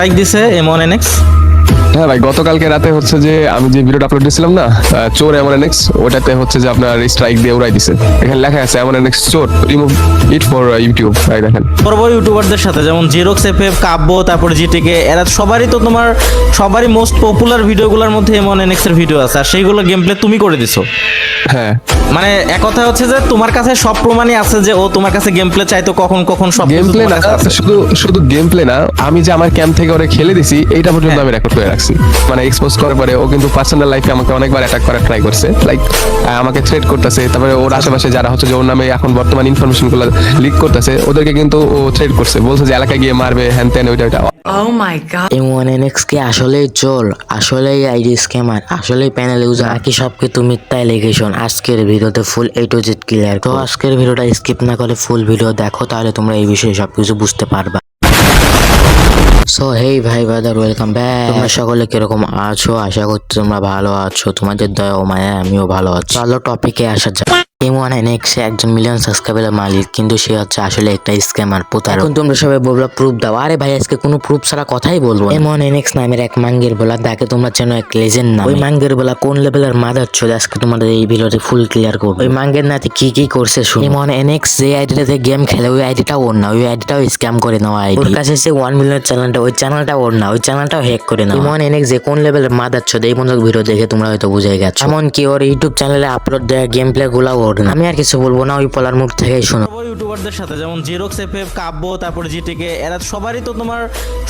Like দিছে M1NX। হ্যাঁ ভাই, গতকালকে রাতে হচ্ছে যে আমি যে ভিডিওটা আপলোড দিয়েছিলাম না, চোর M1NX, ওটাতে হচ্ছে যে আপনার স্ট্রাইক দিয়ে উড়াই দিছে। এখানে লেখা আছে M1NX চোর, রিমুভ ইট ফর ইউটিউব। ভাই দেখেন, বড় বড় ইউটিউবারদের সাথে যেমন জিরোক্স এফএফ, কাব্য, তারপর জিটিকে, এরা সবারই মোস্ট পপুলার ভিডিওগুলোর মধ্যে M1NX এর ভিডিও আছে, আর সেইগুলো গেম প্লে তুমি করে দিছো। হ্যাঁ মানে এক কথা হচ্ছে যে তোমার কাছে সব প্রমাণই আছে যে ও তোমার কাছে গেম প্লে চাইতো কখন কখন সব গেম প্লে না, শুধু শুধু গেম প্লে না, আমি যে আমার ক্যাম্প থেকে ওরে খেলে দিছি এইটা পর্যন্ত আমি রেকর্ড করে রাখছি। মানে এক্সপোজ করার পরে ও কিন্তু পার্সোনাল লাইফে আমাকে অনেকবার অ্যাটাক করার ট্রাই করছে, লাইক আমাকে থ্রেট করতেছে। তারপরে ওর আশেপাশে যারা হচ্ছে যে ওর নামে এখন বর্তমান ইনফরমেশন গুলো লিক করতেছে, ওদেরকে কিন্তু ও থ্রেট করছে, বলছে যে এলাকায় গিয়ে মারবে, হ্যান ত্যান, ওইটা ওইটা। Oh my god. M1NX কি আসলেই চোর, আসলেই আইডি স্ক্যামার, আসলেই প্যানেল ইউজার, নাকি সবকিছু মিথ্যা এলিগেশন? আজকের ভিডিওতে ফুল A to Z ক্লিয়ার। তো আজকের ভিডিওটা স্কিপ না করে ফুল ভিডিও দেখো, তাহলে তোমরা এই বিষয়ে সবকিছু বুঝতে পারবা। সো হেই ভাই ব্রাদার, ওয়েলকাম ব্যাক। তোমরা সকলে কিরকম আছো? আশা করছি তোমরা ভালো আছো, তোমাদের দয়া ও মায়া আমিও ভালো আছি। চলো টপিকে আসা যাক। M1NX একজন মিলিয়ন সাবস্ক্রাইবারের মালিক, কিন্তু সে হচ্ছে আসলে একটা স্ক্যামার, প্রতারক। এখন তোমরা সবাই বলবা প্রুফ দাও। আরে ভাই, আজকে কোনো প্রুফ ছাড়া কথাই বলবো না। M1NX নামের এক মাঙ্গের বলা, তাকে তোমরা চেনো এক লেজেন্ড নামে। ওই মাঙ্গের বলা কোন লেভেলের মাদার চলে, আজকে তোমাদের এই ভিডিওতে ফুল ক্লিয়ার করবো। ওই মাঙ্গের নাতে কি কি করছে শুনো। M1NX যে আইডিটাতে গেম খেলে, ওই আইডিটাও ওর না, ওই আইডিটাও স্ক্যাম করে নেওয়া আইডি। ওর কাছে সে 1 মিলিয়ন চ্যানেলটা, ওই চ্যানেলটা ওর না, ওই চ্যানেলটাও হ্যাক করে নেওয়া। M1NX যে কোন লেভেলের মাদার চলে, এই পর্যন্ত ভিডিও দেখে তোমরা হয়তো বুঝে গেছো। এমনকি ওর ইউটিউব চ্যানেলে আপলোড দেওয়া গেম প্লে গুলা ওর না। আমি আর কিছু বলবো না, ওই পলার মুখ থেকেই শোনো। বড় ইউটিউবারদের সাথে যেমন জিরোক্স এফএফ, কাব্য, তারপর জিটিকে, এরা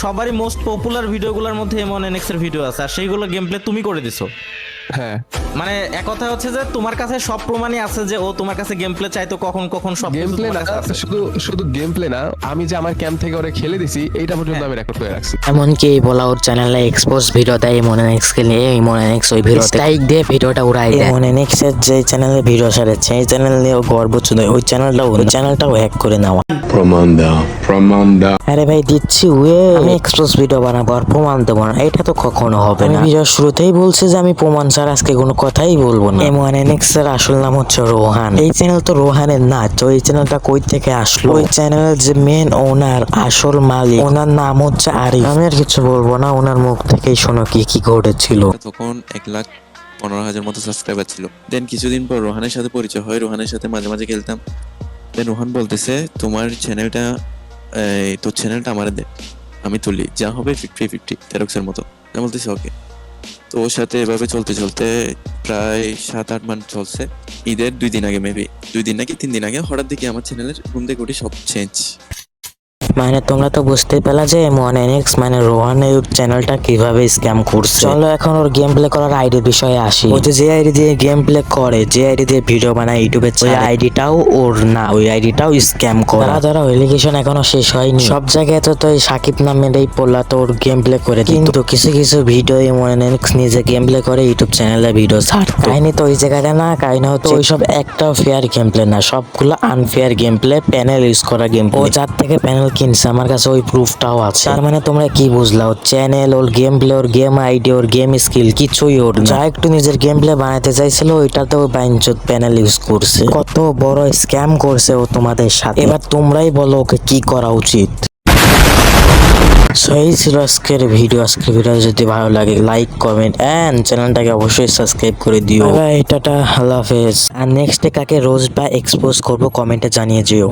সবারই মোস্ট পপুলার ভিডিওগুলোর মধ্যে M1NX এর ভিডিও আছে, আর সেইগুলো গেম প্লে তুমি করে দিছো। হ্যাঁ মানে এক কথা হচ্ছে যে তোমার কাছে সব প্রমাণই আছে যে ও তোমার কাছে গেম প্লে চাইতো কখন কখন সব গেম প্লে না, শুধু শুধু গেম প্লে না, আমি যে আমার ক্যাম্প থেকে ওরে খেলে দিছি এইটা পর্যন্ত আমি রেকর্ড করে রাখছি। এমনকি এই বলা ওর চ্যানেলে এক্সপোজ ভিডিও দেয় M1NX কে নিয়ে। M1NX ওই ভিডিও লাইক দিয়ে ভিডিওটা উড়াই দেয়। M1NX এর যে চ্যানেলে ভিডিও ছাড়ছে, এই চ্যানেল নিয়ে ও গর্ব চুদয়, ওই চ্যানেলটাও হ্যাক করে নেওয়া। প্রমাণ দাও। আরে ভাই দিচ্ছি আমি এক্সপোজ ভিডিও বানাবো আর প্রমাণ দেবো না, এটা তো কখনো হবে না। ভিডিও শুরুতেই বলছে যে আমি প্রমাণ ছাড়া আজকে কোনো কথাই বলবো না। M1NX এর আসল নাম হচ্ছে রোহান। এই চ্যানেল তো রোহানের না, তো এই চ্যানেলটা কই থেকে আসলো? ওই চ্যানেলের যে মেন ওনার, আসল মালিক, ওনার নাম হচ্ছে আরিফ। আমি আর কিছু বলবো না, ওনার মুখ থেকেই শোনো কি কি ঘটেছিল। তখন 1,15,000 মতো সাবস্ক্রাইবার ছিল। দেন কিছুদিন পর রোহানের সাথে পরিচয় হয়, রোহানের সাথে মাঝে মাঝে খেলতাম। দেন রোহান বলতেছে তোর চ্যানেলটা আমারে দে, আমি তুলি, যা হবে 50-50 তেরক্সের মতো। আমি বলতেছি ওকে। তো ওর সাথে এভাবে চলতে চলতে প্রায় 7-8 মাস চলছে। ঈদের 2 দিন আগে, মেবি 2 দিন নাকি 3 দিন আগে, হঠাৎ দেখি আমার চ্যানেলের ঘুম থেকে উঠি সব চেঞ্জ। মানে তোমরা তো বুঝতেই পেলা যে M1NX মানে রোহানের চ্যানেলটা কিভাবে স্ক্যাম করছে। চলো এখন ওর গেম প্লে করার আইডির বিষয়ে আসি। ও যে আইডি দিয়ে গেম প্লে করে, যে আইডি দিয়ে ভিডিও বানায় ইউটিউবে, ওই আইডিটাও ওর না, ওই আইডিটাও স্ক্যাম করে। যারা এলিগেশন এখনো শেষ হয়নি, সব জায়গায় তো এই সাকিব নামের এই পোলা তো ওর গেম প্লে করে, কিন্তু কিছু কিছু ভিডিও M1NX নিজে গেম প্লে করে ইউটিউব চ্যানেলে ভিডিও ছাড়তো। কাহিনী তো ওই জায়গাটা না, কাহিনী হচ্ছে ওইসব একটাও ফেয়ার গেম প্লে না, সবগুলো unfair game play, panel use করা গেম প্লে। ও যার থেকে প্যানেল কিনছে, আমার কাছে ওই প্রুফটাও আছে। তার মানে তোমরা কি বুঝলা? ওর চ্যানেল, ওর গেম প্লে, ওর গেম আইডি, ওর গেম স্কিল কিছুই ওর না। যা একটু নিজের গেম প্লে বানাতে চাইছিল, ওইটাতে ও বাইনচোদ প্যানেল ইউজ করছে। কত বড় স্ক্যাম করছে ও তোমাদের সাথে। এবার তোমরাই বলো ওকে কি করা উচিত। সো এই ছিল আজকের ভিডিও। যদি ভালো লাগে লাইক, কমেন্ট এন্ড চ্যানেলটাকে অবশ্যই সাবস্ক্রাইব করে দিও। টাটা, আল্লাহ হাফেজ। আর নেক্সটে কাকে রোজ বা এক্সপোজ করবো কমেন্টে জানিয়ে যেও।